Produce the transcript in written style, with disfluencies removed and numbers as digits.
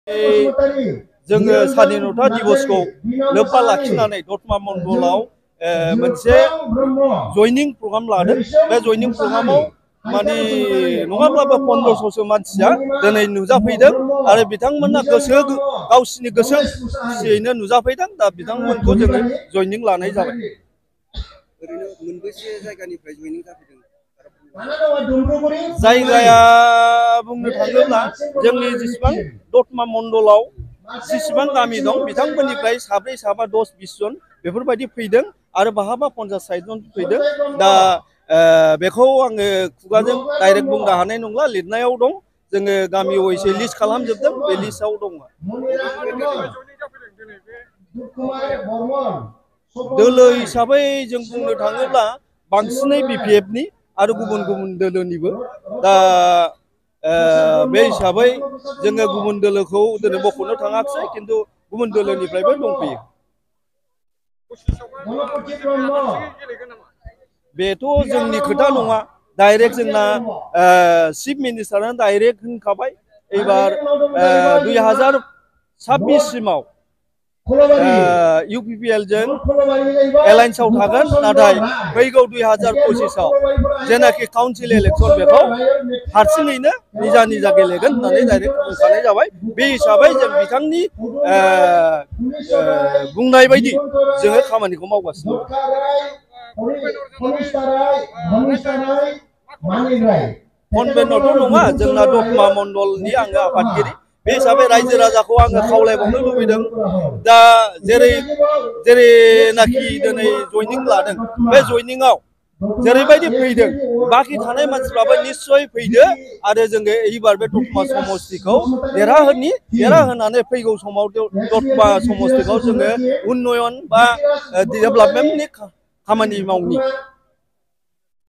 जोङो स्वाधीनता दिवसखौ लोब्बा लाखिनानै दतमा मण्डलाव मोनसे जयनिं प्रग्राम लादों। बे जयनिं प्रग्रामाव माने नङाब्लाबो 1500सो मानसिया दिनै नुजाफैदों आरो बिथांमोना गावसिनि गोसो खुसियैनो नुजाफैदों। दा बिथांमोनखौ जोङो जयनिं लानाय जाबाय। ओरैनो मोनबेसे जायगानिफ्राय जयनिं जाफैदों? जायगाया बुंनो थाङोब्ला जोंनि जेसेबां दतमा मण्डलाव जेसेबां गामि दं बिथांमोननिफ्राय साब्रै साबा 10-20 जन बेफोरबायदि फैदों आरो बहाबा 50-60 जन फैदों। दा बेखौ आङो खुगाजों डाइरेक्ट बुंनो हानाय नंला, लिरनायाव दं। जोङो गामियाव एसे लिस्ट खालामजोबदों, बे लिस्टआव दङ। दोलो हिसाबै जों बुंनो थाङोब्ला बांसिनै BPFनि आरो गुबुन गुबुन दोलोनिबो। दा बे हिसाबै जोङो गुबुन दोलोखौ दिनै मख'नो थाङाखिसै, खिन्थु गुबुन दोलोनिफ्रायबो दंफैयो। बेथ' जोंनि खोथा नङा, डाइरेक्ट जोंना चिफ मिनिस्टारानो डाइरेक्ट होनखाबाय एबार 2026 सिमाव UPPL जों एलायन्सआव थागोन, नाथाय फैगौ 2025आव जेनाखि काउन्सिल इलेक्सन बेखौ हारसिङैनो निजा निजा गेलेगोन होननानै डाइरेक्ट बुंखानाय जाबाय। बे हिसाबै जों बिथांनि बुंनाय बायदि जोङो खामानिखौ मावगासिनो दं। कनभेन्टआवथ' नङा, जोंना दतमा मण्डलनि आङो आफादगिरि। बे हिसाबै रायजो राजाखौ आङो खावलायबावनो लुबैदों, दा जेरैनाखि दिनै जयनिं लादों, बे जयनिंआव जेरैबायदि फैदों बाखि थानाय मानसिफ्राबो निस्सय फैदो आरो जोङो एबार बे दतमा समस्तिखौ देरहाहोनानै फैगौ समाव दतमा समस्तिखौ जोङो उन्नयन बा डेभेलपमेन्टनि खामानि मावनि।